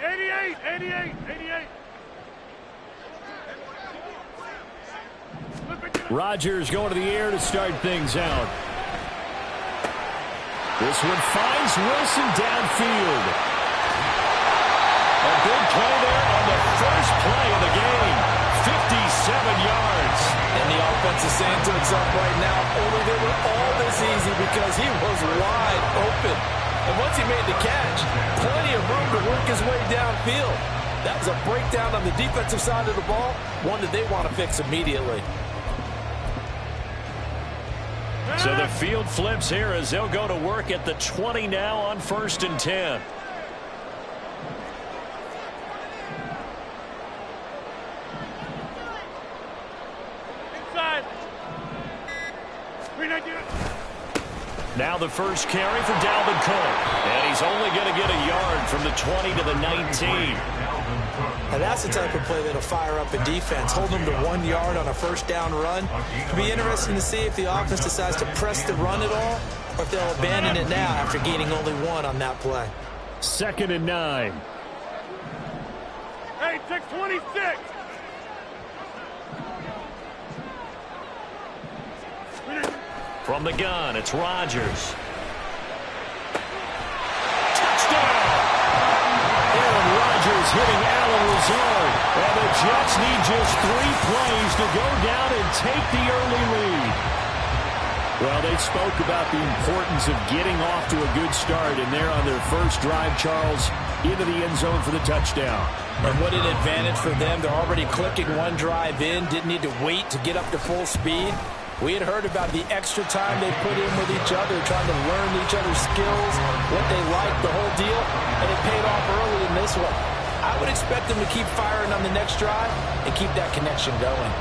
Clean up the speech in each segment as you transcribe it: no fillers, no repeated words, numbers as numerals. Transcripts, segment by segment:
88, 88, 88. Rodgers going to the air to start things out. This one finds Wilson downfield. A big play there on the first play of the game. 57 yards. And the offense is saying to itself right now, only they were all this easy because he was wide open. And once he made the catch, plenty of room to work his way downfield. That was a breakdown on the defensive side of the ball, one that they want to fix immediately. So the field flips here as they'll go to work at the 20 now on 1st and 10. Inside. Now the first carry for Dalvin Cook. And he's only going to get a yard from the 20 to the 19. And that's the type of play that'll fire up a defense. Hold them to 1 yard on a first down run. It'll be interesting to see if the offense decides to press the run at all or if they'll abandon it now after gaining only 1 on that play. 2nd and 9. Hey, 626. From the gun, it's Rodgers. Touchdown! Aaron Rodgers hitting Allen Lazard. And the Jets need just 3 plays to go down and take the early lead. Well, they spoke about the importance of getting off to a good start, and they're on their first drive, Charles, into the end zone for the touchdown. And what an advantage for them. They're already clicking 1 drive in, didn't need to wait to get up to full speed. We had heard about the extra time they put in with each other, trying to learn each other's skills, what they like, the whole deal, and it paid off early in this one. I would expect them to keep firing on the next drive and keep that connection going.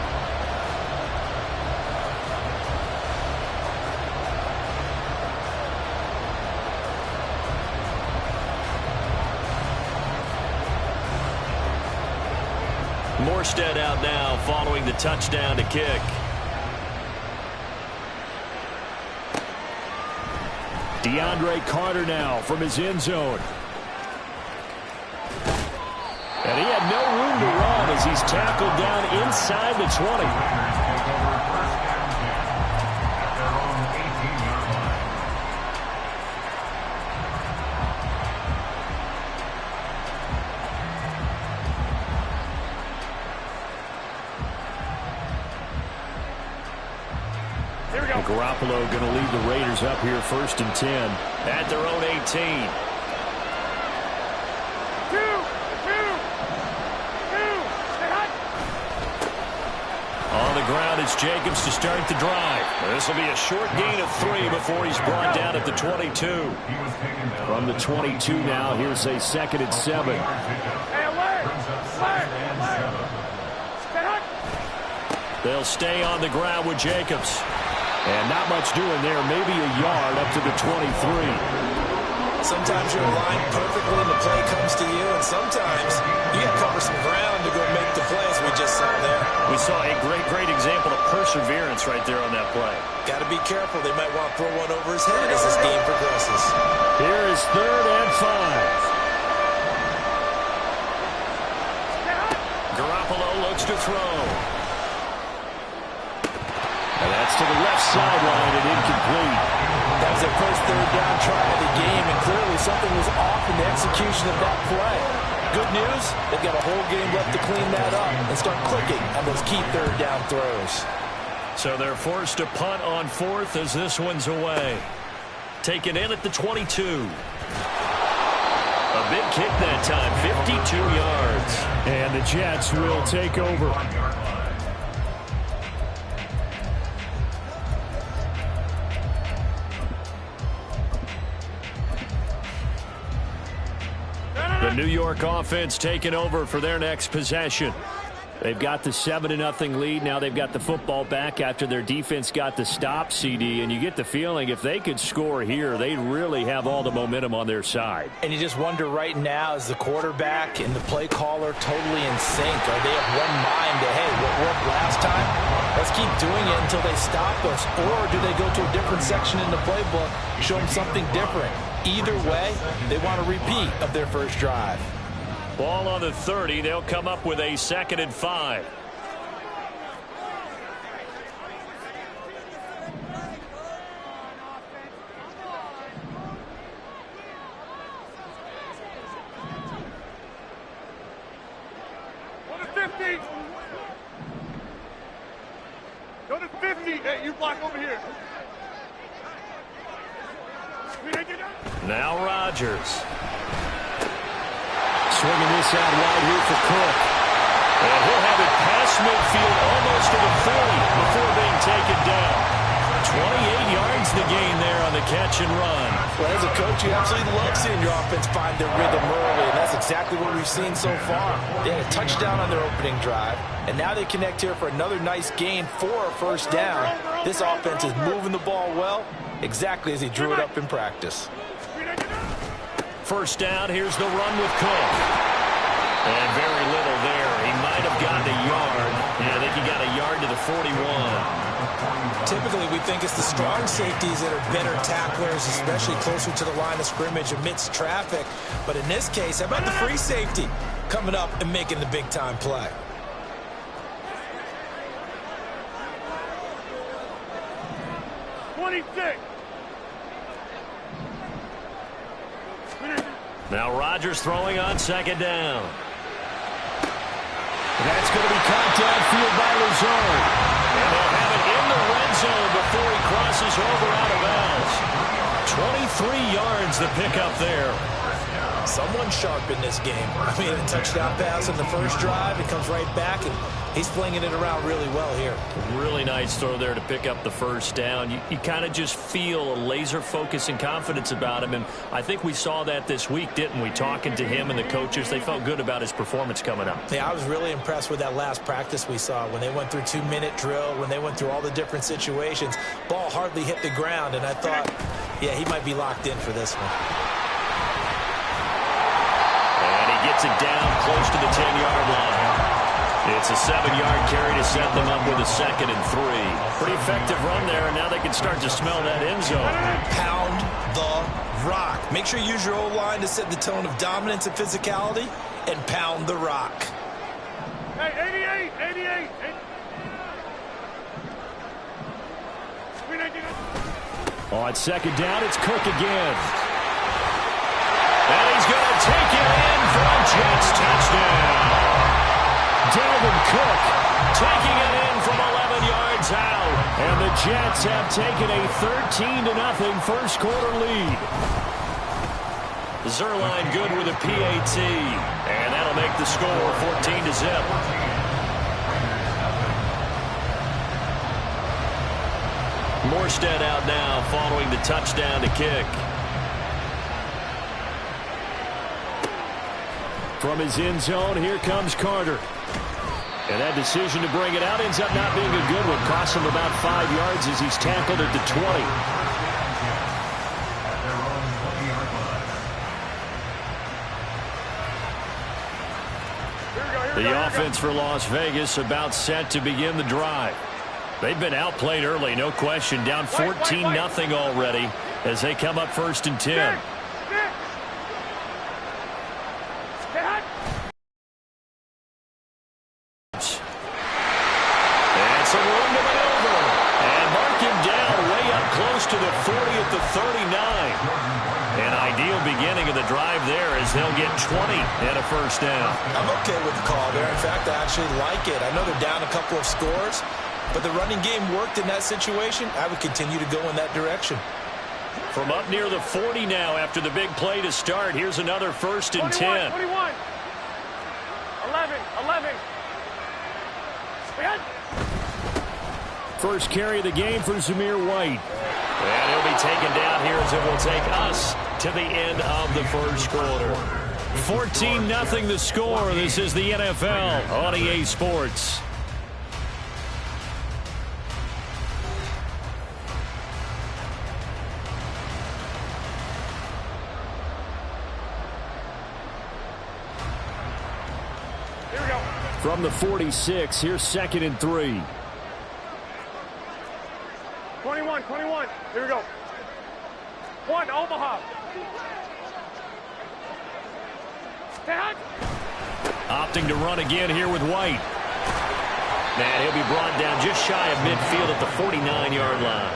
Morstead out now following the touchdown to kick. DeAndre Carter now from his end zone. And he had no room to run as he's tackled down inside the 20. Garoppolo going to lead the Raiders up here 1st and 10 at their own 18. On the ground, it's Jacobs to start the drive. This will be a short gain of 3 before he's brought down at the 22. From the 22 now, here's a 2nd and 7. They'll stay on the ground with Jacobs. And not much doing there, maybe a yard up to the 23. Sometimes you're aligned perfectly and the play comes to you, and sometimes you got to cover some ground to go make the plays we just saw there. We saw a great example of perseverance right there on that play. Got to be careful. They might want to throw one over his head as this game progresses. Here is 3rd and 5. Garoppolo looks to throw. And that's to the left sideline and incomplete. That was their first 3rd down try of the game, and clearly something was off in the execution of that play. Good news, they've got a whole game left to clean that up and start clicking on those key 3rd down throws. So they're forced to punt on 4th as this one's away. Taken in at the 22. A big kick that time, 52 yards. And the Jets will take over. The New York offense taking over for their next possession. They've got the 7-0 lead. Now they've got the football back after their defense got the stop, CD. And you get the feeling if they could score here, they'd really have all the momentum on their side. And you just wonder right now, is the quarterback and the play caller totally in sync? Are they of one mind to, hey, what worked last time? Let's keep doing it until they stop us. Or do they go to a different section in the playbook, show them something different? Either way, they want a repeat of their first drive. Ball on the 30. They'll come up with a 2nd and 5. Go to 50. Hey, you block over here. Now Rodgers. Swinging this out wide here for Cook. And he'll have it past midfield almost to the 40 before being taken down. 28 yards the gain there on the catch and run. Well, as a coach, you absolutely love seeing your offense find their rhythm early, and that's exactly what we've seen so far. They had a touchdown on their opening drive, and now they connect here for another nice gain for a 1st down. This offense is moving the ball well, exactly as he drew it up in practice. 1st down, here's the run with Cook. And very little there. He might have gotten a yard. Yeah, I think he got a yard to the 41. Typically, we think it's the strong safeties that are better tacklers, especially closer to the line of scrimmage amidst traffic. But in this case, how about the free safety coming up and making the big-time play? Now Rodgers throwing on 2nd down. That's going to be caught downfield by Lazard. And they'll have it in the red zone before he crosses over out of bounds. 23 yards the pickup there. Someone sharp in this game. I mean, a touchdown pass in the 1st drive. It comes right back, and he's flinging it around really well here. Really nice throw there to pick up the 1st down. You kind of just feel a laser focus and confidence about him, and I think we saw that this week, didn't we? Talking to him and the coaches, they felt good about his performance coming up. Yeah, I was really impressed with that last practice we saw when they went through 2-minute drill, when they went through all the different situations. Ball hardly hit the ground, and I thought, yeah, he might be locked in for this one. Gets it down close to the 10-yard line. It's a 7-yard carry to set them up with a 2nd and 3. Pretty effective run there, and now they can start to smell that end zone. Pound the rock. Make sure you use your O-line to set the tone of dominance and physicality, and pound the rock. Hey, 88. On 2nd down, it's Cook again. And he's going to take it in for a Jets touchdown. Dalvin Cook taking it in from 11 yards out. And the Jets have taken a 13-0 first quarter lead. Zerline good with a PAT. And that'll make the score 14-0. Morstead out now following the touchdown to kick. From his end zone, here comes Carter. And that decision to bring it out ends up not being a good one. Costs him about 5 yards as he's tackled at the 20. The offense for Las Vegas about set to begin the drive. They've been outplayed early, no question. Down 14-0 already as they come up 1st and 10. To the 40 at the 39. An ideal beginning of the drive there as they'll get 20 and a 1st down. I'm okay with the call there. In fact, I actually like it. I know they're down a couple of scores, but the running game worked in that situation. I would continue to go in that direction. From up near the 40 now after the big play to start. Here's another 1st and 10. 21. 11. First carry of the game for Zamir White. And he'll be taken down here as it will take us to the end of the first quarter. 14-0 the score. This is the NFL on EA Sports. Here we go. From the 46, here's 2nd and 3. 21. Here we go. 1, Omaha. Dad. Opting to run again here with White. And he'll be brought down just shy of midfield at the 49-yard line.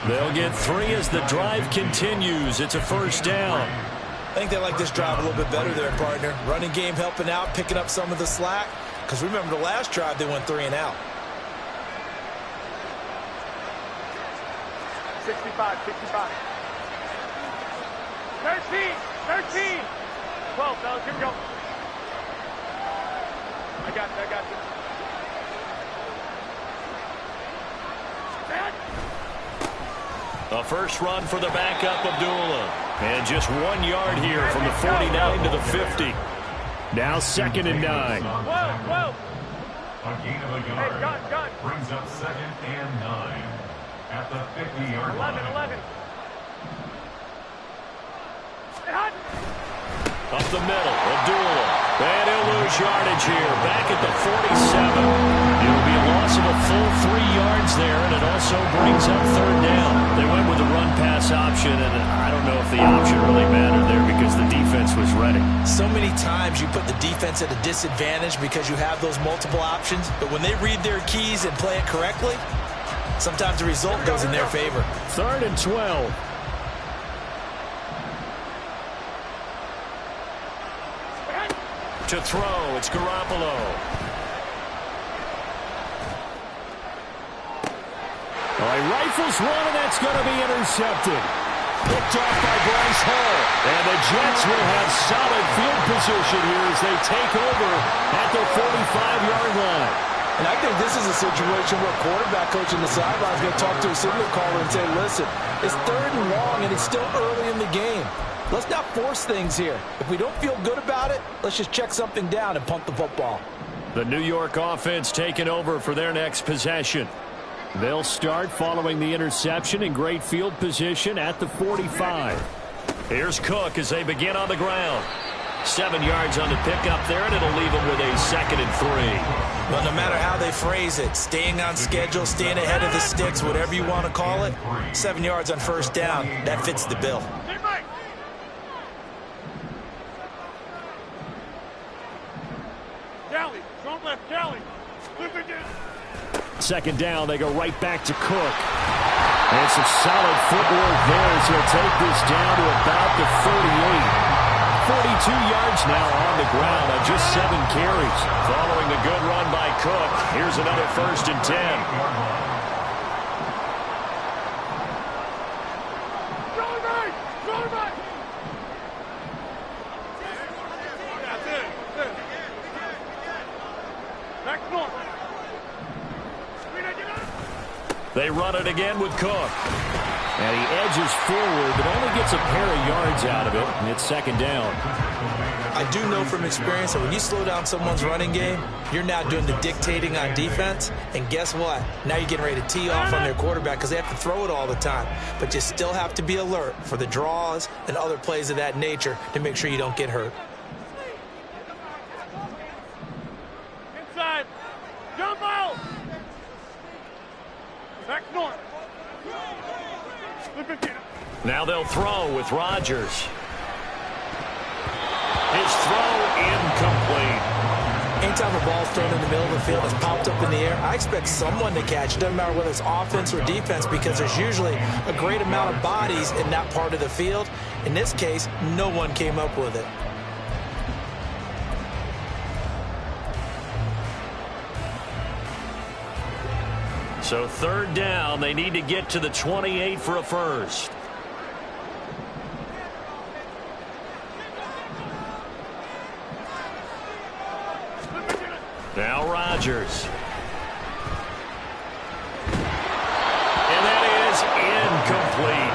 They'll get 3 as the drive continues. It's a first down. I think they like this drive a little bit better there, partner. Running game helping out, picking up some of the slack. Because remember the last drive, they went 3 and out. 65, 65. 13. 12, fellas, here we go. I got you. A first run for the backup, Abdullah. And just 1 yard here from the 49 to the 50. Now 2nd and 9. Whoa. A gain of a yard. Hey, gun. Brings up 2nd and 9. At the 50-yard line. 11. Up the middle, Abdullah. And he'll lose yardage here. Back at the 47. It'll be a loss of a full 3 yards there, and it also brings up 3rd down. They went with the run-pass option, and I don't know if the option really mattered there because the defense was ready. So many times you put the defense at a disadvantage because you have those multiple options, but when they read their keys and play it correctly, sometimes the result goes in their favor. 3rd and 12. To throw, it's Garoppolo. He rifles one, and that's going to be intercepted. Picked off by Bryce Hall. And the Jets will have solid field position here as they take over at the 45-yard line. And I think this is a situation where quarterback coach in the sideline is going to talk to a signal caller and say, listen, it's 3rd and long, and it's still early in the game. Let's not force things here. If we don't feel good about it, let's just check something down and punt the football. The New York offense taking over for their next possession. They'll start following the interception in great field position at the 45. Here's Cook as they begin on the ground. 7 yards on the pickup there, and it'll leave them with a 2nd and 3. Well, no matter how they phrase it, staying on schedule, staying ahead of the sticks, whatever you want to call it, 7 yards on 1st down, that fits the bill. Cali. 2nd down, they go right back to Cook. And some solid footwork there as he'll take this down to about the 38. 42 yards now on the ground on just 7 carries. Following the good run by Cook, here's another 1st and 10. They run it again with Cook. And he edges forward, but only gets a pair of yards out of it, and it's 2nd down. I do know from experience that when you slow down someone's running game, you're now doing the dictating on defense. And guess what? Now you're getting ready to tee off on their quarterback because they have to throw it all the time. But you still have to be alert for the draws and other plays of that nature to make sure you don't get hurt. Inside. Jump out. Back north. Now they'll throw with Rodgers. His throw incomplete. Anytime a ball's thrown in the middle of the field, it's popped up in the air, I expect someone to catch it. Doesn't matter whether it's offense or defense because there's usually a great amount of bodies in that part of the field. In this case, no one came up with it. So 3rd down, they need to get to the 28 for a first. Now Rodgers. And that is incomplete.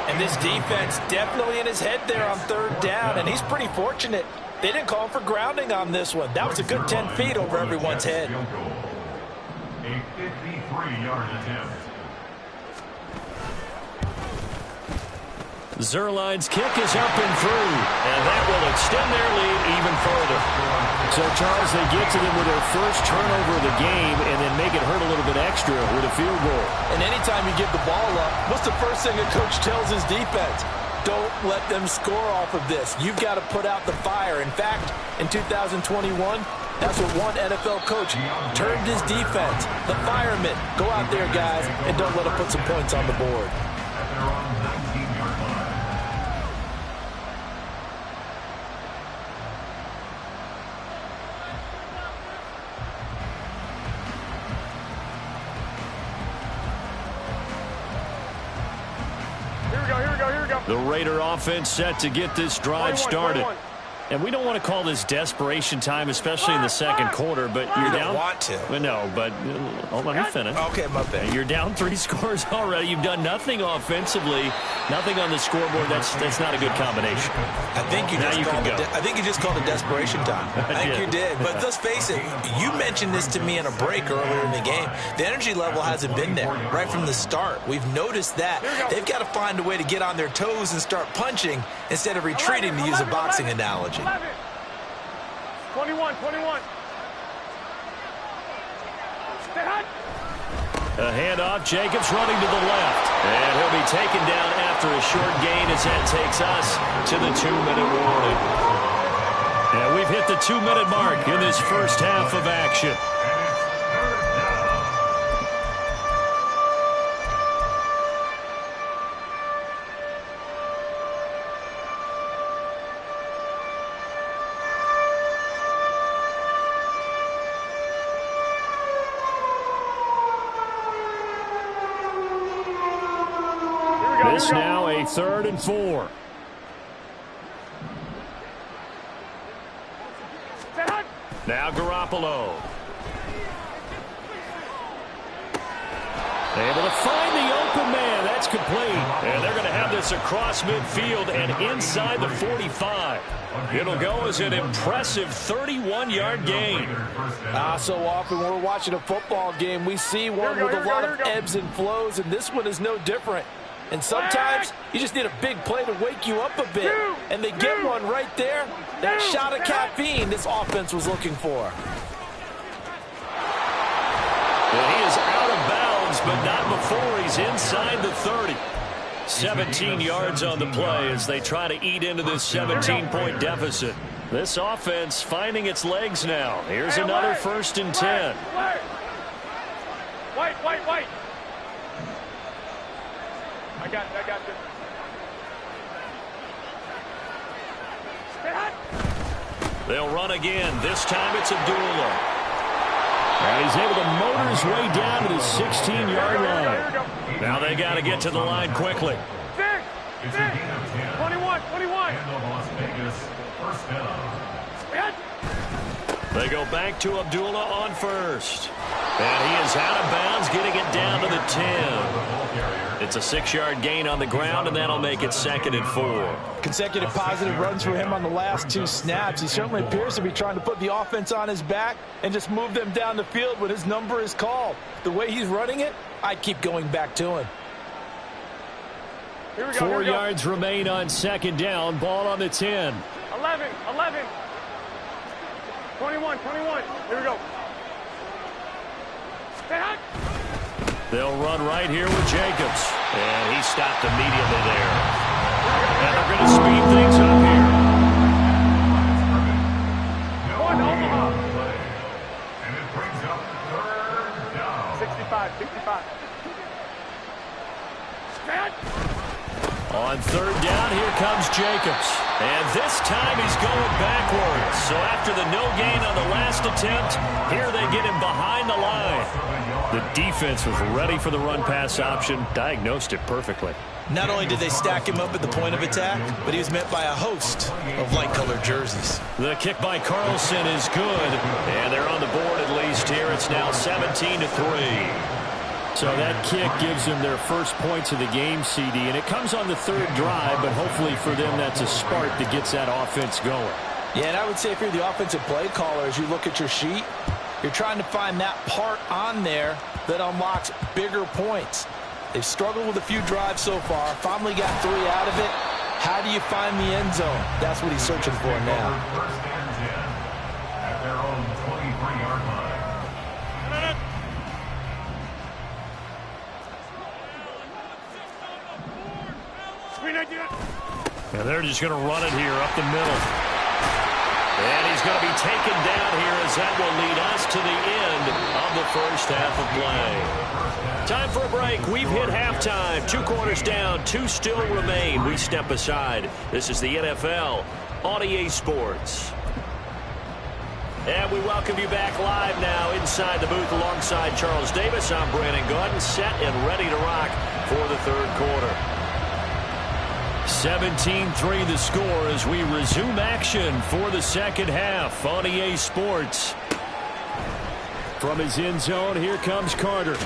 And this defense definitely in his head there on 3rd down, and he's pretty fortunate. They didn't call for grounding on this one. That was a good 10 feet over everyone's head. A 53-yard attempt. Zuerlein's kick is up and through, and that will extend their lead even further. So, Charles, they get to them with their first turnover of the game and then make it hurt a little bit extra with a field goal. And anytime you give the ball up, what's the first thing a coach tells his defense? don't let them score off of this. You've got to put out the fire. In fact, in 2021, that's what one NFL coach termed his defense. The firemen. Go out there, guys, and don't let them put some points on the board. At their own 19-yard line. Here we go. The Raider offense set to get this drive started. 21. And we don't want to call this desperation time, especially in the second quarter, but you're down. You don't want to. Well, no, but let me finish. Okay, my bad. You're down 3 scores already. You've done nothing offensively, nothing on the scoreboard. That's not a good combination. I think you just called it desperation time. I think you did. But let's face it, you mentioned this to me in a break earlier in the game. The energy level hasn't been there right from the start. We've noticed that. They've got to find a way to get on their toes and start punching instead of retreating, to use a boxing analogy. 21. Stay hot. A handoff, Jacobs running to the left. And he'll be taken down after a short gain as that takes us to the 2-minute warning. And we've hit the 2-minute mark in this first half of action. This now a 3rd and 4. Now Garoppolo. Able to find the open man. That's complete. And they're going to have this across midfield and inside the 45. It'll go as an impressive 31-yard gain. So often when we're watching a football game, we see one with a lot of ebbs and flows, and this one is no different. And sometimes you just need a big play to wake you up a bit. And they get one right there. That shot of caffeine this offense was looking for. And he is out of bounds, but not before he's inside the 30. 17 yards on the play as they try to eat into this 17-point deficit. This offense finding its legs now. Here's another 1st and 10. Wait. I got this. Stay hot. They'll run again. This time it's Abdullah. And he's able to motor his way down to the 16-yard line. Now they got to get to the line quickly. 21. And the Las Vegas first down. They go back to Abdullah on 1st. And he is out of bounds, getting it down to the 10. It's a 6-yard gain on the ground, and that'll make it 2nd and 4. Consecutive positive runs for him on the last 2 snaps. He certainly appears to be trying to put the offense on his back and just move them down the field when his number is called. The way he's running it, I keep going back to him. 4 yards remain on 2nd down. Ball on the 10. 11. 21. Here we go. Stay hot. They'll run right here with Jacobs. And he stopped immediately there. And they're going to speed things up here. One, Omaha. And it brings up 3rd down. 65. Stay hot. On 3rd down, here comes Jacobs. And this time he's going backwards. So after the no gain on the last attempt, here they get him behind the line. The defense was ready for the run-pass option, diagnosed it perfectly. Not only did they stack him up at the point of attack, but he was met by a host of light-colored jerseys. The kick by Carlson is good. And they're on the board at least here. It's now 17-3. So that kick gives them their first points of the game, CD, and it comes on the 3rd drive, but hopefully for them that's a spark that gets that offense going. Yeah, and I would say if you're the offensive play caller, as you look at your sheet, you're trying to find that part on there that unlocks bigger points. They've struggled with a few drives so far, finally got 3 out of it. How do you find the end zone? That's what he's searching for now. 1st and 10 at their own 23-yard line. Screen idea. And they're just going to run it here up the middle. And he's going to be taken down here as that will lead us to the end of the first half of play. Time for a break. We've hit halftime. 2 quarters down. 2 still remain. We step aside. This is the NFL on EA Sports. And we welcome you back live now inside the booth alongside Charles Davis. I'm Brandon Gordon, set and ready to rock for the third quarter. 17-3 the score as we resume action for the second half on EA Sports. From his end zone, here comes Carter.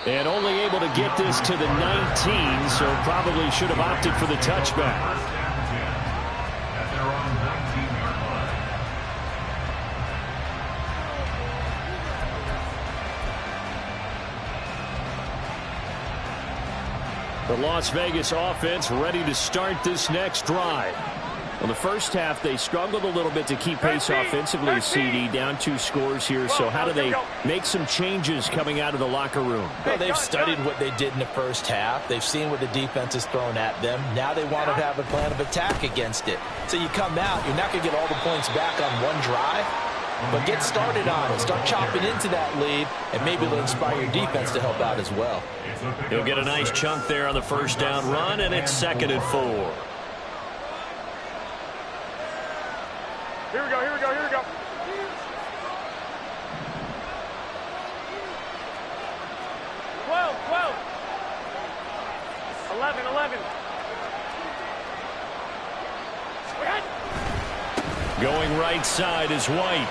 And only able to get this to the 19, so probably should have opted for the touchback. The Las Vegas offense ready to start this next drive. Well, the first half, they struggled a little bit to keep pace offensively, CD, down 2 scores here. So how do they make some changes coming out of the locker room? Well, they've studied what they did in the first half. They've seen what the defense has thrown at them. Now they want to have a plan of attack against it. So you come out, you're not going to get all the points back on one drive, but get started on it. Start chopping into that lead, and maybe it'll inspire your defense to help out as well. He'll get a nice chunk there on the first down run, and it's 2nd and 4. Here we go, here we go, here we go. 12, 11, 11. Going right side is White.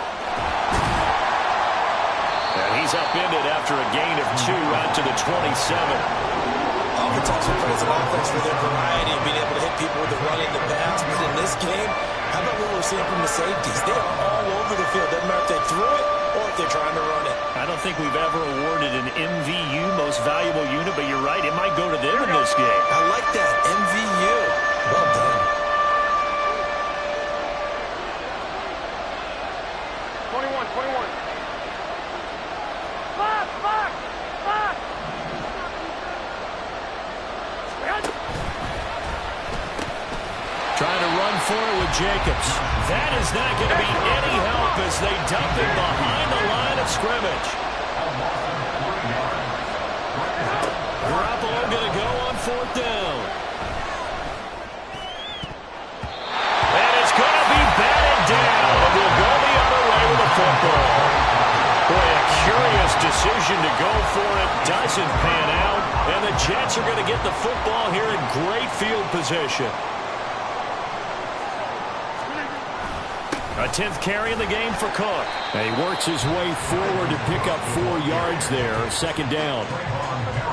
And he's upended after a gain of 2 out to the 27. Oftentimes we praise an offense for their variety of being able to hit people with the run and the pass. But in this game, how about what we're seeing from the safeties? They are all over the field. Doesn't matter if they threw it or if they're trying to run it. I don't think we've ever awarded an MVU, most valuable unit, but you're right. It might go to them in this game. I like that. MVU. Well done. 21. Fuck! Trying to run for it with Jacobs. That is not going to be any help as they dump it behind the line of scrimmage. Garoppolo going to go on 4th down. And it's going to be batted down. And we'll go the other way with the football. Boy, a curious decision to go for it. Doesn't pan out. And the Jets are going to get the football here in great field position. A 10th carry in the game for Cook. And he works his way forward to pick up 4 yards there. 2nd down.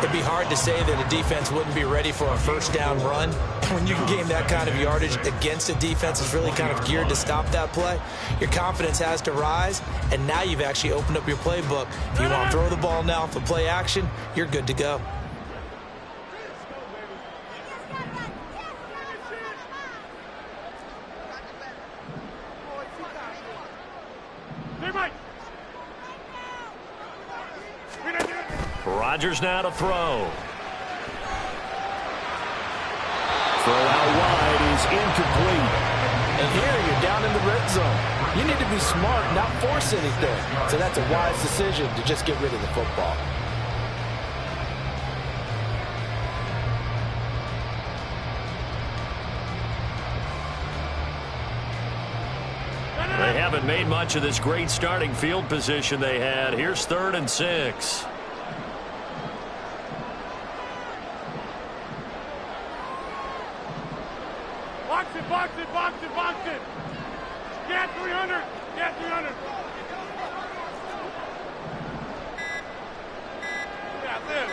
It'd be hard to say that a defense wouldn't be ready for a first down run. When you can gain that kind of yardage against a defense that's really kind of geared to stop that play, your confidence has to rise, and now you've actually opened up your playbook. If you want to throw the ball now for play action, you're good to go. Rodgers now to throw. Throw out wide is incomplete. And here you're down in the red zone. You need to be smart, not force anything. So that's a wise decision to just get rid of the football. They haven't made much of this great starting field position they had. Here's 3rd and 6. Box it. Get 300. Get 300. Yeah, there.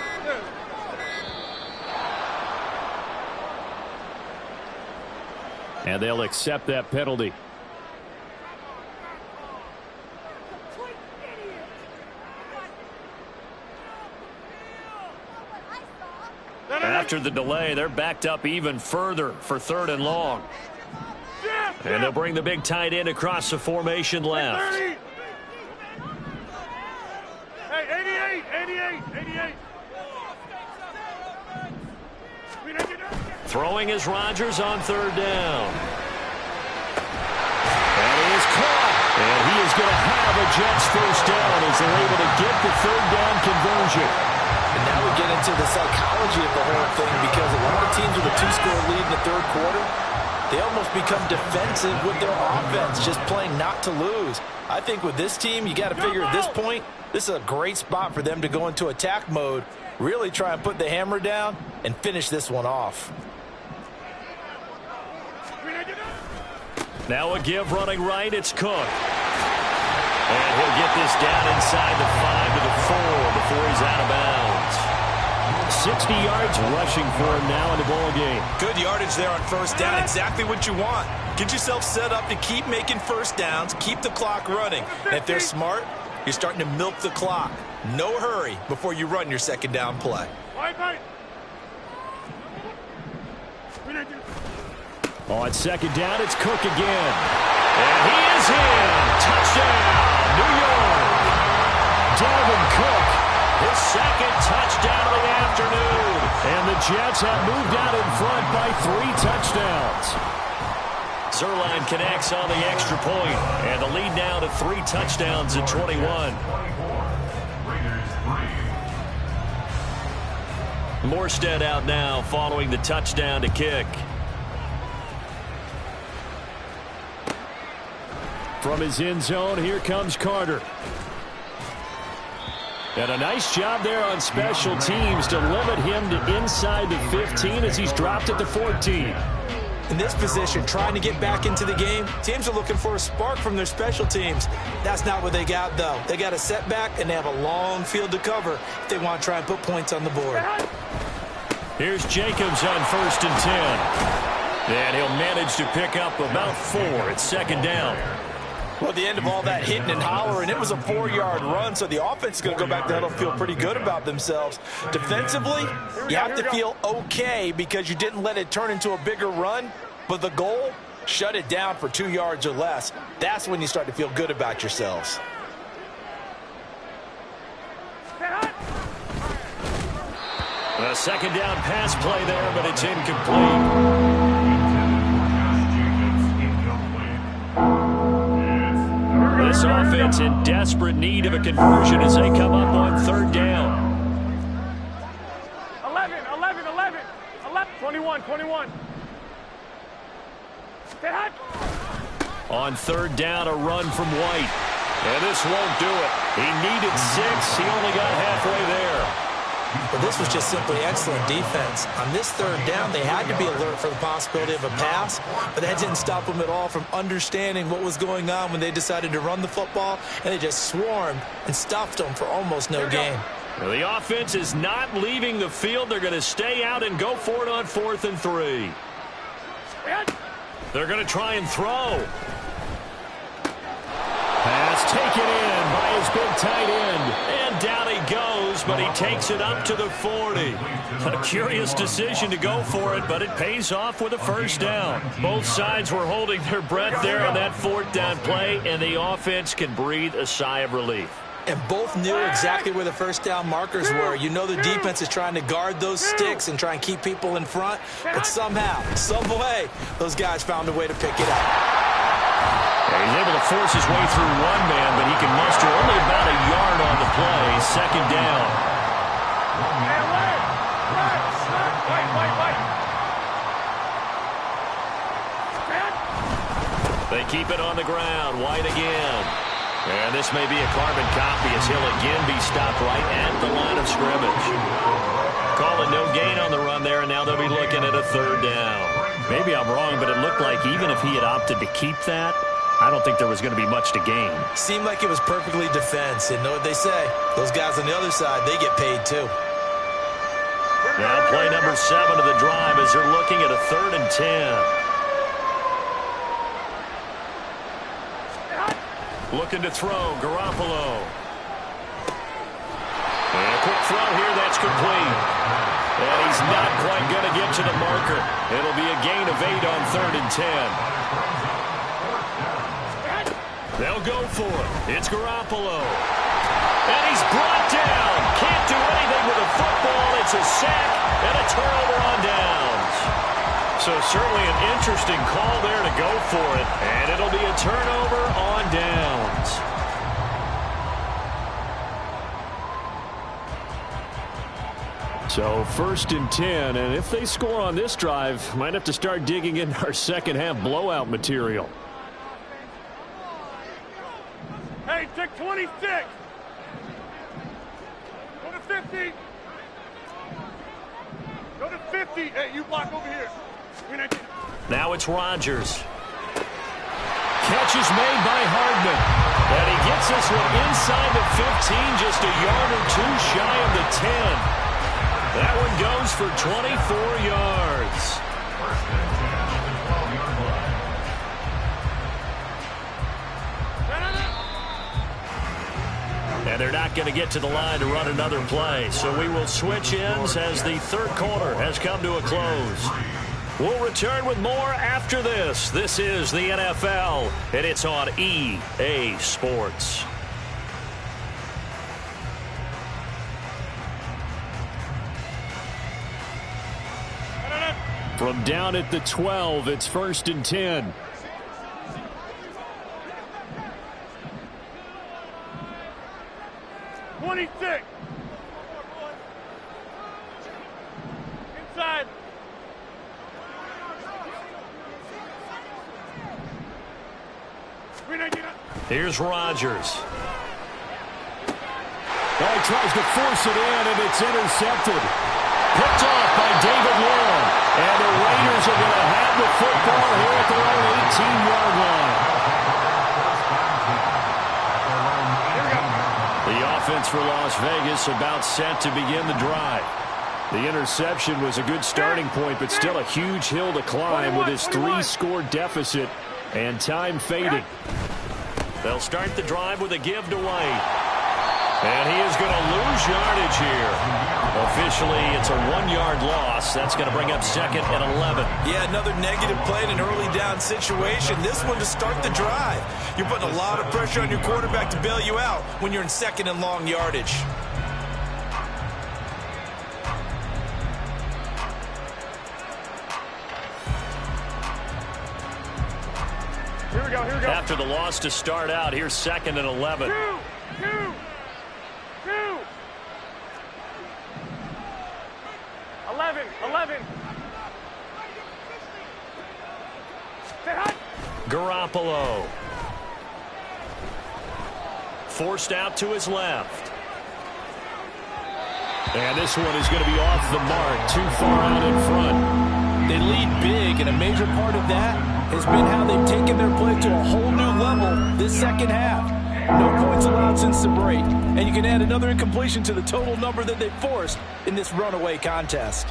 And they'll accept that penalty. After the delay, they're backed up even further for 3rd and long. And they'll bring the big tight end across the formation left. Hey, 88. Throwing is Rodgers on third down. And he is caught. And he is going to have a Jets first down as they're able to get the third down conversion. And now we get into the psychology of the whole thing, because a lot of teams with a 2-score lead in the third quarter, they almost become defensive with their offense, just playing not to lose. I think with this team, you got to figure at this point, this is a great spot for them to go into attack mode, really try and put the hammer down and finish this one off. Now a give running right, it's Cook. And he'll get this down inside the 5 to the 4 before he's out of bounds. 60 yards rushing for him now in the ball game. Good yardage there on first down. Exactly what you want. Get yourself set up to keep making first downs, keep the clock running. And if they're smart, you're starting to milk the clock. No hurry before you run your second down play. On second down, it's Cook again. And he is in. Touchdown, New York. Dalvin Cook, his second touchdown of the afternoon. And the Jets have moved out in front by 3 touchdowns. Zerline connects on the extra point. And the lead now to 3 touchdowns at 21. Morstead out now following the touchdown to kick. From his end zone, here comes Carter. And a nice job there on special teams to limit him to inside the 15 as he's dropped at the 14. In this position, trying to get back into the game, teams are looking for a spark from their special teams. That's not what they got, though. They got a setback, and they have a long field to cover if they want to try and put points on the board. Here's Jacobs on 1st and 10. And he'll manage to pick up about 4 at second down. Well, at the end of all that hitting and hollering, it was a 4-yard run, so the offense is going to go back there and feel pretty good about themselves. Defensively, you have to feel okay because you didn't let it turn into a bigger run, but the goal, shut it down for 2 yards or less. That's when you start to feel good about yourselves. A second down pass play there, but it's incomplete. This offense in desperate need of a conversion as they come up on third down. 21. On third down, a run from White. And this won't do it. He needed 6. He only got halfway there. But this was just simply excellent defense. On this third down, they had to be alert for the possibility of a pass, but that didn't stop them at all from understanding what was going on when they decided to run the football, and they just swarmed and stuffed them for almost no gain. Well, the offense is not leaving the field. They're going to stay out and go for it on 4th and 3. They're going to try and throw. Pass taken in by his big tight end. And down he goes, but he takes it up to the 40. A curious decision to go for it, but it pays off with a first down. Both sides were holding their breath there on that 4th down play, and the offense can breathe a sigh of relief. And both knew exactly where the first down markers were. You know the defense is trying to guard those sticks and try and keep people in front, but somehow, some way, those guys found a way to pick it up. He's able to force his way through one man, but he can muster only about a yard on the play. Second down. They keep it on the ground. White again. And this may be a carbon copy as he'll again be stopped right at the line of scrimmage. Calling no gain on the run there, and now they'll be looking at a third down. Maybe I'm wrong, but it looked like even if he had opted to keep that, I don't think there was going to be much to gain. Seemed like it was perfectly defense. And know what they say? Those guys on the other side, they get paid too. Now play number 7 of the drive as they're looking at a 3rd and 10. Looking to throw, Garoppolo. And a quick throw here, that's complete. And he's not quite going to get to the marker. It'll be a gain of 8 on 3rd and 10. They'll go for it. It's Garoppolo. And he's brought down. Can't do anything with a football. It's a sack and a turnover on downs. So certainly an interesting call there to go for it. And it'll be a turnover on downs. So 1st and 10, and if they score on this drive, might have to start digging in our second half blowout material. Hey, take 26. Go to 50. Go to 50. Hey, you block over here. Now it's Rodgers. Catch is made by Hardman. And he gets this one inside the 15, just a yard or two shy of the 10. That one goes for 24 yards. First and 10 at the 12-yard line. And they're not going to get to the line to run another play. So we will switch ends as the third quarter has come to a close. We'll return with more after this. This is the NFL, and it's on EA Sports. From down at the 12, it's 1st and 10. Inside. Here's Rodgers. Oh, he tries to force it in, and it's intercepted. Picked off by David Long. And the Raiders are going to have the football here at their own 18-yard line. The offense for Las Vegas about set to begin the drive. The interception was a good starting point, but still a huge hill to climb with his 3-score deficit and time fading. They'll start the drive with a give to White. And he is going to lose yardage here. Officially, it's a 1-yard loss. That's going to bring up 2nd and 11. Yeah, another negative play in an early down situation. This one to start the drive. You're putting a lot of pressure on your quarterback to bail you out when you're in 2nd and long yardage. Here we go. After the loss to start out, here's 2nd and 11. 2. 11. Garoppolo. Forced out to his left. And this one is going to be off the mark, too far out in front. They lead big, and a major part of that has been how they've taken their play to a whole new level this second half. No points allowed since the break, and you can add another incompletion to the total number that they forced in this runaway contest.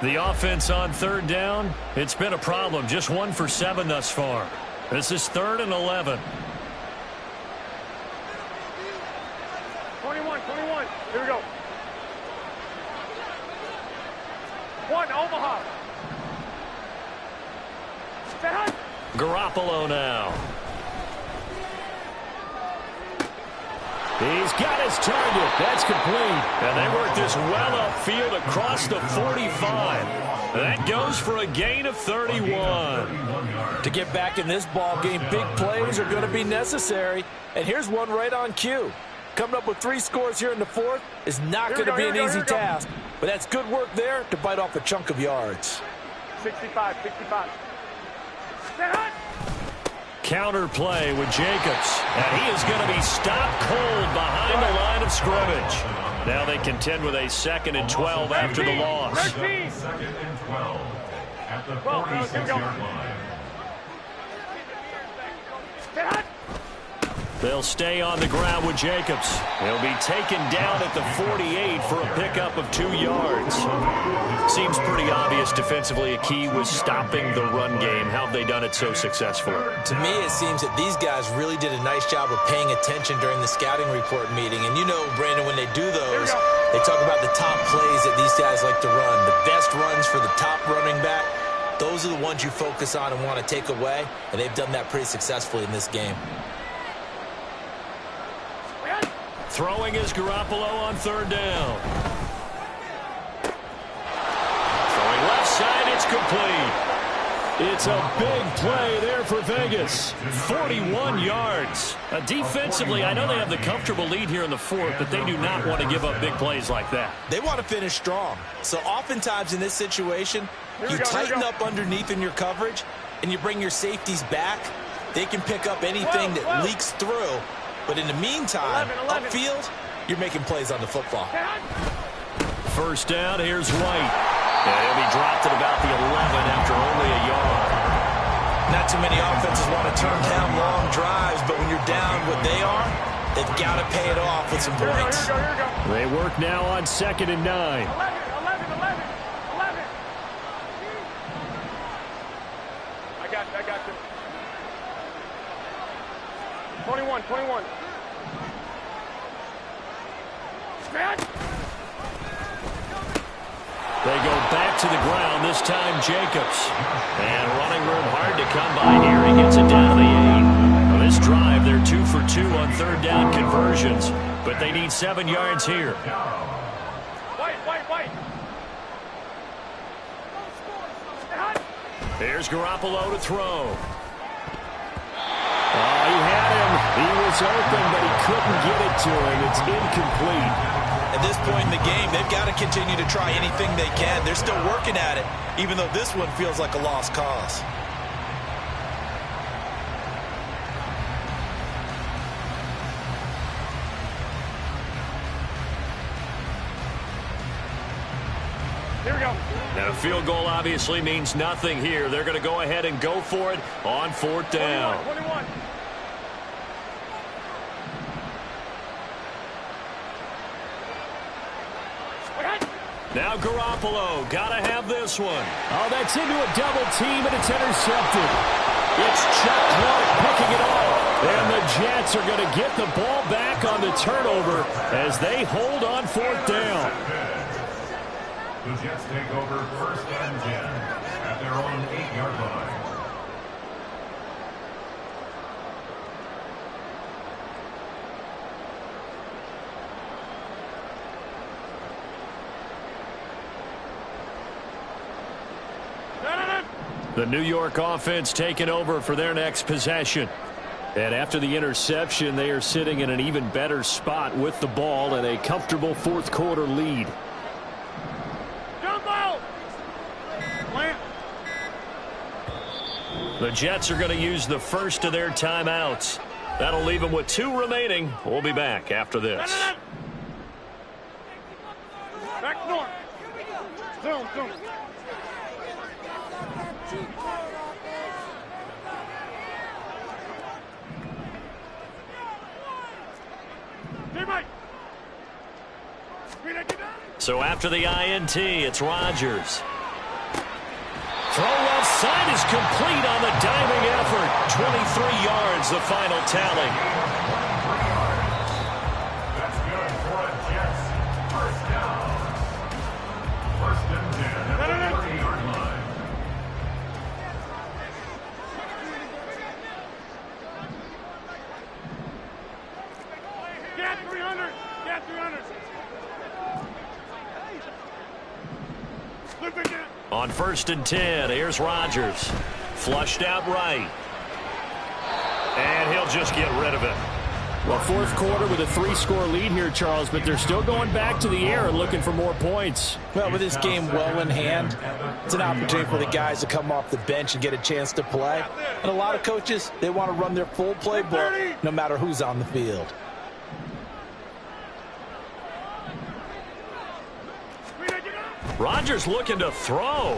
The offense on 3rd down, it's been a problem. Just 1 for 7 thus far. This is 3rd and 11. 21. Here we go. 1, Omaha. Garoppolo now. He's got his target. That's complete. And they work this well upfield across the 45. That goes for a gain of 31. To get back in this ball game, big plays are going to be necessary. And here's one right on cue. Coming up with 3 scores here in the 4th is not going to be an easy task. But that's good work there to bite off a chunk of yards. 65. Counter play with Jacobs. And he is going to be stopped cold behind the line of scrimmage. Now they contend with a 2nd and 12 after the loss. 13. 2nd and 12 at the 46-yard line. They'll stay on the ground with Jacobs. He'll be taken down at the 48 for a pickup of 2 yards. Seems pretty obvious defensively a key was stopping the run game. How have they done it so successfully? To me, it seems that these guys really did a nice job of paying attention during the scouting report meeting. And you know, Brandon, when they do those, they talk about the top plays that these guys like to run. The best runs for the top running back. Those are the ones you focus on and want to take away. And they've done that pretty successfully in this game. Throwing is Garoppolo on third down. Throwing left side, it's complete. It's a big play there for Vegas. 41 yards. Defensively, I know they have the comfortable lead here in the fourth, but they do not want to give up big plays like that. They want to finish strong. So oftentimes in this situation, you tighten up underneath in your coverage, and you bring your safeties back. They can pick up anything that leaks through. But in the meantime, upfield, you're making plays on the football. First down, here's White. And he'll be dropped at about the 11 after only a yard. Not too many offenses want to turn down long drives, but when you're down what they are, they've got to pay it off with some points. Here we go. They work now on 2nd and 9. 11. I got you. 21. They go back to the ground, this time Jacobs. And running room hard to come by here. He gets it down to the 8. On this drive, they're 2 for 2 on third down conversions, but they need 7 yards here. White. Here's Garoppolo to throw. Oh, he had him. He was open, but he couldn't get it to him. It's incomplete. At this point in the game, they've got to continue to try anything they can. They're still working at it, even though this one feels like a lost cause. Here we go. Now, a field goal obviously means nothing here. They're going to go ahead and go for it on 4th down. 21. Now Garoppolo, gotta have this one. Oh, that's into a double team, and it's intercepted. It's Chuck Clark picking it off. And the Jets are going to get the ball back on the turnover as they hold on 4th down. The Jets take over 1st and 10 at their own 8-yard line. The New York offense taking over for their next possession. And after the interception, they are sitting in an even better spot with the ball and a comfortable 4th quarter lead. Jump out! Plant. The Jets are going to use the first of their timeouts. That'll leave them with 2 remaining. We'll be back after this. Back north. Zoom. So after the INT, it's Rodgers. Throw left side is complete on the diving effort. 23 yards, the final tally. That's good for the Jets. First down. 1st and 10 at the 30-yard line. Get 300. On 1st and 10, here's Rodgers. Flushed out right. And he'll just get rid of it. Well, 4th quarter with a 3-score lead here, Charles, but they're still going back to the air and looking for more points. Well, with this game well in hand, it's an opportunity for the guys to come off the bench and get a chance to play. And a lot of coaches, they want to run their full playbook no matter who's on the field. Rodgers looking to throw.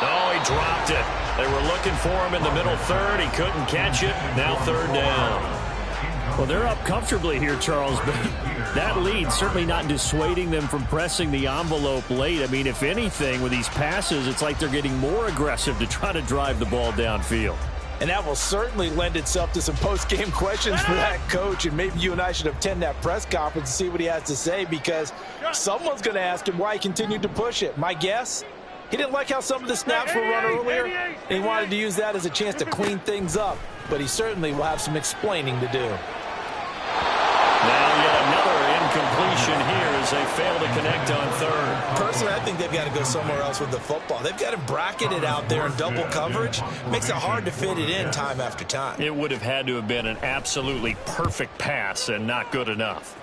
Oh, he dropped it. They were looking for him in the middle third. He couldn't catch it. Now 3rd down. Well, they're up comfortably here, Charles, but that lead certainly not dissuading them from pressing the envelope late. I mean, if anything, with these passes, it's like they're getting more aggressive to try to drive the ball downfield. And that will certainly lend itself to some post-game questions for that coach. And maybe you and I should attend that press conference and see what he has to say, because someone's going to ask him why he continued to push it. My guess, he didn't like how some of the snaps were run earlier, and he wanted to use that as a chance to clean things up. But he certainly will have some explaining to do. Now yet another incompletion here as they fail to connect on third. Personally, I think they've got to go somewhere else with the football. They've got to bracket it out there in double coverage. Makes it hard to fit it in time after time. It would have had to have been an absolutely perfect pass and not good enough.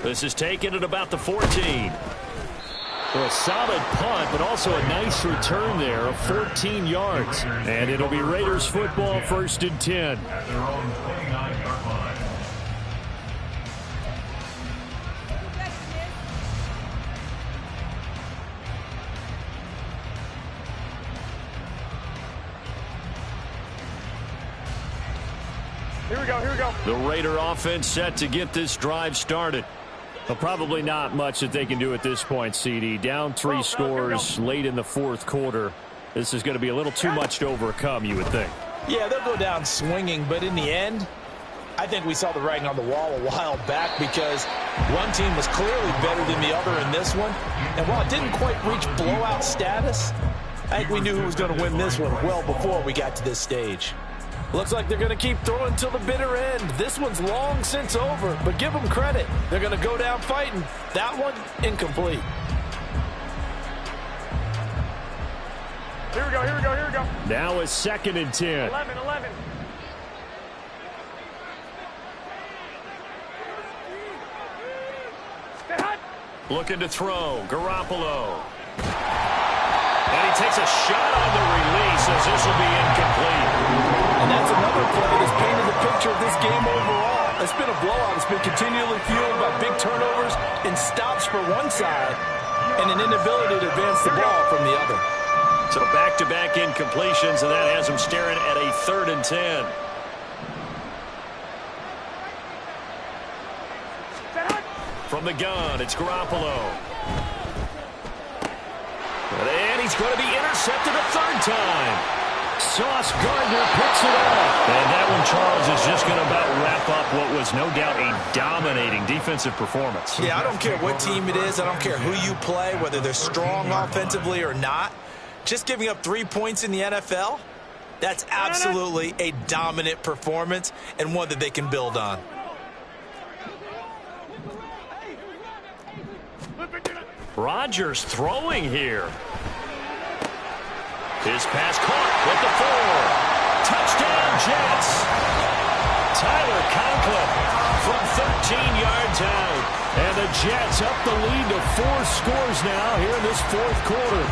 This is taken at about the 14. Well, a solid punt, but also a nice return there of 14 yards. And it'll be Raiders football, 1st and 10. At their own 29-yard line. Here we go, here we go. The Raider offense set to get this drive started. Well, probably not much that they can do at this point, CD. Down 3 scores late in the 4th quarter. This is going to be a little too much to overcome, you would think. Yeah, they'll go down swinging, but in the end, I think we saw the writing on the wall a while back because one team was clearly better than the other in this one. And while it didn't quite reach blowout status, I think we knew who was going to win this one well before we got to this stage. Looks like they're going to keep throwing till the bitter end. This one's long since over, but give them credit. They're going to go down fighting. That one, incomplete. Here we go, here we go, here we go. Now it's 2nd and 10. 11. Stay hot. Looking to throw. Garoppolo. And he takes a shot on the release as this will be incomplete. And that's another play that's painted the picture of this game overall. It's been a blowout. It's been continually fueled by big turnovers and stops for one side and an inability to advance the ball from the other. So back-to-back incompletions, and that has them staring at a 3rd and 10. From the gun, it's Garoppolo. And he's going to be intercepted a 3rd time. Sauce Gardner picks it up. And that one, Charles, is just going to about wrap up what was no doubt a dominating defensive performance. Yeah, I don't care what team it is. I don't care who you play, whether they're strong offensively or not. Just giving up 3 points in the NFL, that's absolutely a dominant performance and one that they can build on. Rodgers throwing here. His pass caught at the 4. Touchdown, Jets. Tyler Conklin from 13 yards out. And the Jets up the lead to 4 scores now here in this 4th quarter.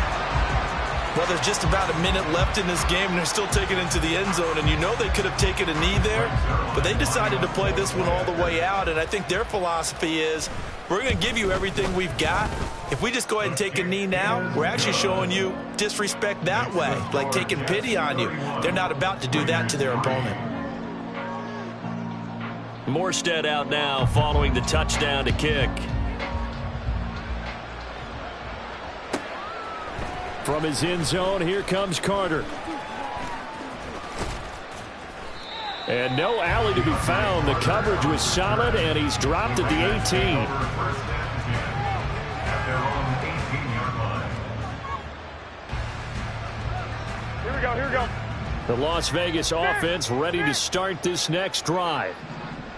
Well, there's just about a minute left in this game, and they're still taking it into the end zone. And you know they could have taken a knee there, but they decided to play this one all the way out. And I think their philosophy is, we're going to give you everything we've got. If we just go ahead and take a knee now, we're actually showing you disrespect that way, like taking pity on you. They're not about to do that to their opponent. Morstead out now following the touchdown to kick. From his end zone, here comes Carter. And no alley to be found. The coverage was solid, and he's dropped at the 18. Here we go, here we go. The Las Vegas offense ready to start this next drive.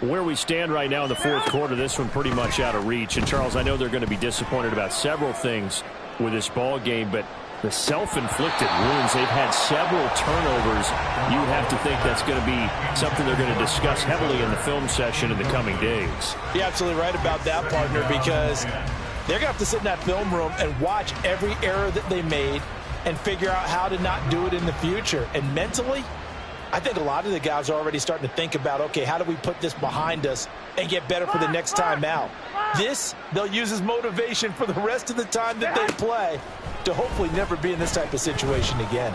Where we stand right now in the 4th quarter, this one pretty much out of reach. And, Charles, I know they're going to be disappointed about several things with this ball game, but the self-inflicted wounds, they've had several turnovers. You have to think that's going to be something they're going to discuss heavily in the film session in the coming days. You're absolutely right about that, partner, because they're going to have to sit in that film room and watch every error that they made and figure out how to not do it in the future. And mentally, I think a lot of the guys are already starting to think about, okay, how do we put this behind us and get better for the next time out? This, they'll use as motivation for the rest of the time that they play to hopefully never be in this type of situation again.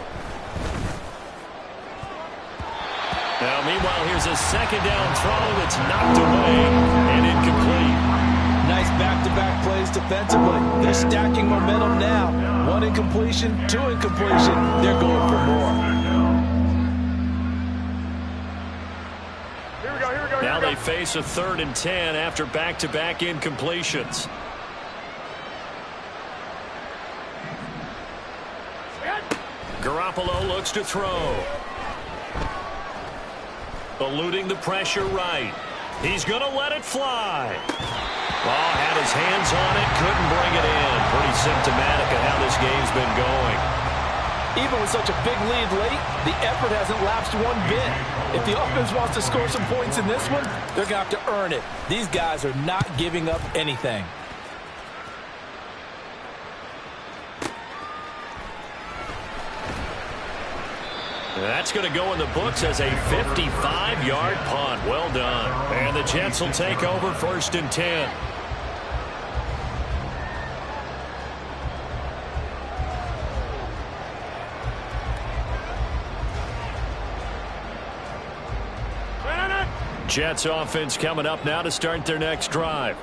Now, meanwhile, here's a 2nd down throw that's knocked away and incomplete. Nice back-to-back plays defensively. They're stacking momentum now. 1 incompletion, 2 incompletion. They're going for more. Here we go, here we go. Now they face a 3rd and 10 after back-to-back incompletions. Garoppolo looks to throw. eluding the pressure right. He's going to let it fly. Oh, had his hands on it, couldn't bring it in. Pretty symptomatic of how this game's been going. Even with such a big lead late, the effort hasn't lapsed one bit. If the offense wants to score some points in this one, they're going to have to earn it. These guys are not giving up anything. That's going to go in the books as a 55-yard punt. Well done. And the Jets will take over 1st and 10. Jets offense coming up now to start their next drive.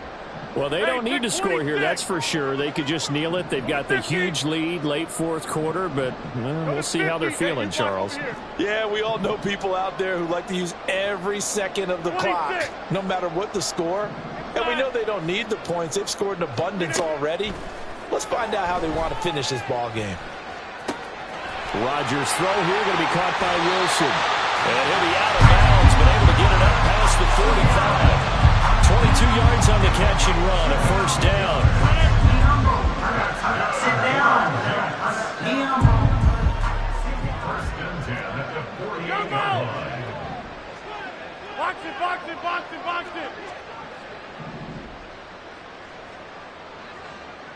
Well, they don't need to score here, that's for sure. They could just kneel it. They've got the huge lead late 4th quarter, but we'll see how they're feeling, Charles. Yeah, we all know people out there who like to use every second of the clock, no matter what the score. And we know they don't need the points. They've scored in abundance already. Let's find out how they want to finish this ball game. Rodgers' throw here going to be caught by Wilson. And he'll be out of bounds, but able to get it up past the 45. 22 yards on the catch and run, a 1st down. Sit down. 1st and 10 at the 48-yard line. Box it, box it, box it, box it.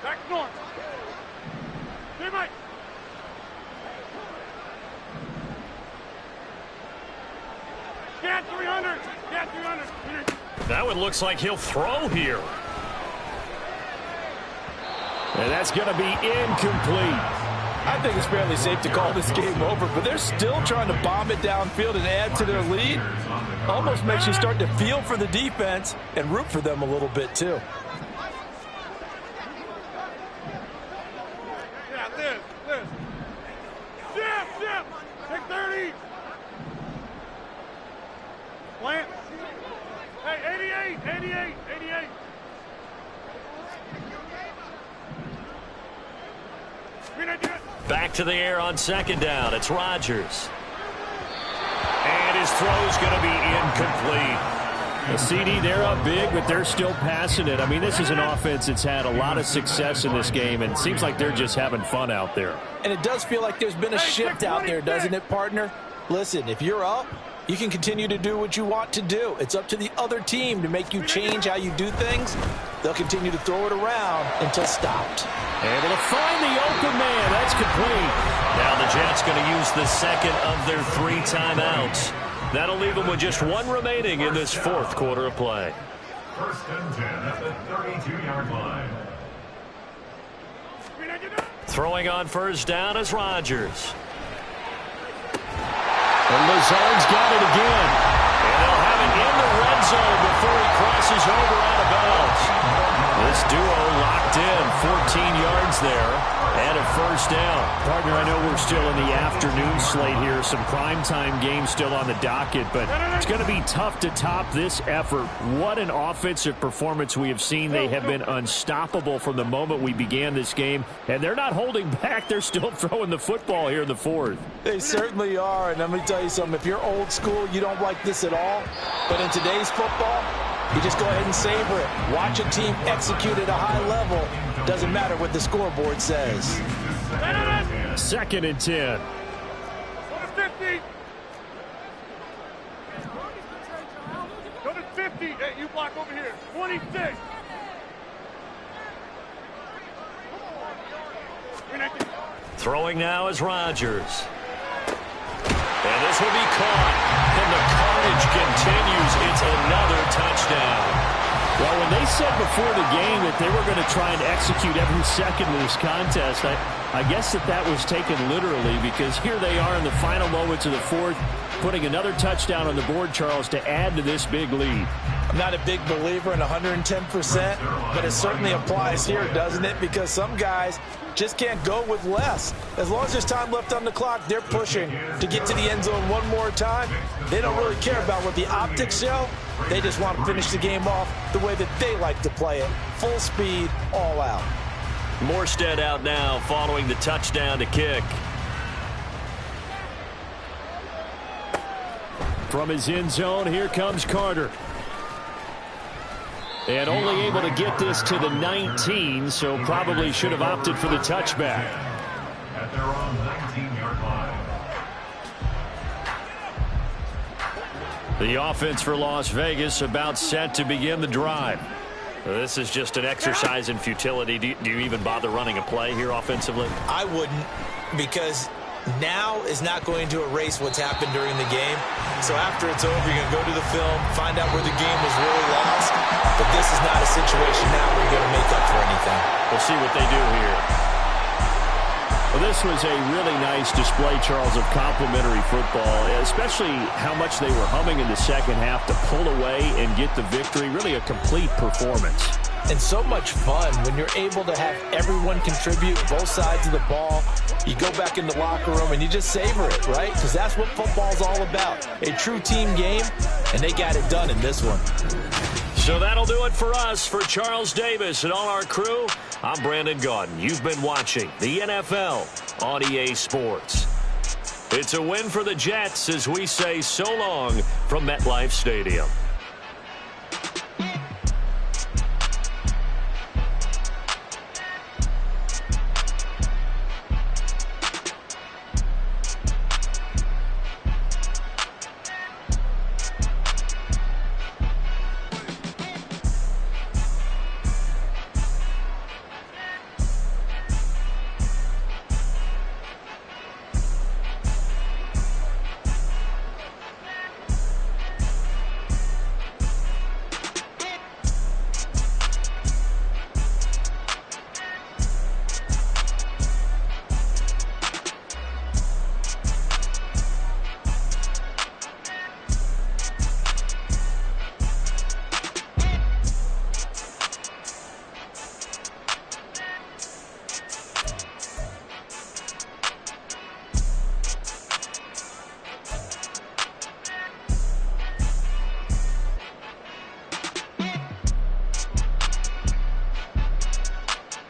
Back north. Teammate. Get 300. Get 300. That one looks like he'll throw here. And that's going to be incomplete. I think it's fairly safe to call this game over, but they're still trying to bomb it downfield and add to their lead. Almost makes you start to feel for the defense and root for them a little bit, too. Yeah, this. Zip. Take 30. Plant. Hey, 88. Back to the air on 2nd down. It's Rodgers. And his throw's going to be incomplete. The CD, they're up big, but they're still passing it. I mean, this is an offense that's had a lot of success in this game, and it seems like they're just having fun out there. And it does feel like there's been a shift out there, doesn't it, partner? Listen, if you're up, you can continue to do what you want to do. It's up to the other team to make you change how you do things. They'll continue to throw it around until stopped. Able to find the open man. That's complete. Now the Jets going to use the 2nd of their 3 timeouts. That'll leave them with just 1 remaining in this 4th quarter of play. 1st and 10 at the 32-yard line. Throwing on 1st down is Rodgers. And Lazard's got it again. And they'll have it in the red zone before he crosses over out of bounds. This duo locked in, 14 yards there, and a 1st down. Partner, I know we're still in the afternoon slate here. Some primetime games still on the docket, but it's going to be tough to top this effort. What an offensive performance we have seen. They have been unstoppable from the moment we began this game, and they're not holding back. They're still throwing the football here in the 4th. They certainly are, and let me tell you something. If you're old school, you don't like this at all. But in today's football, you just go ahead and savor it. Watch a team execute at a high level. Doesn't matter what the scoreboard says. 2nd and 10. Go to 50. Go to 50. Hey, you block over here. 26. Throwing now is Rodgers. And this will be caught. And the carnage continues. It's another touchdown. Well, when they said before the game that they were going to try and execute every second of this contest, I guess that was taken literally, because here they are in the final moments of the 4th, putting another touchdown on the board, Charles, to add to this big lead. I'm not a big believer in 110%, but it certainly applies here, doesn't it? Because some guys just can't go with less. As long as there's time left on the clock, they're pushing to get to the end zone one more time. They don't really care about what the optics show. They just want to finish the game off the way that they like to play it. Full speed, all out. Morstead out now following the touchdown to kick. From his end zone, here comes Carter. And only able to get this to the 19, so probably should have opted for the touchback. At their own 19-yard line. The offense for Las Vegas about set to begin the drive. This is just an exercise in futility. Do you even bother running a play here offensively? I wouldn't, because now is not going to erase what's happened during the game. So after it's over, you're going to go to the film, find out where the game was really lost. But this is not a situation now where you're going to make up for anything. We'll see what they do here. Well, this was a really nice display, Charles, of complimentary football, especially how much they were humming in the second half to pull away and get the victory. Really a complete performance. And so much fun when you're able to have everyone contribute, both sides of the ball. You go back in the locker room and you just savor it, right? Because that's what football's all about. A true team game, and they got it done in this one. So that'll do it for us. For Charles Davis and all our crew, I'm Brandon Gaudin. You've been watching the NFL on EA Sports. It's a win for the Jets as we say so long from MetLife Stadium.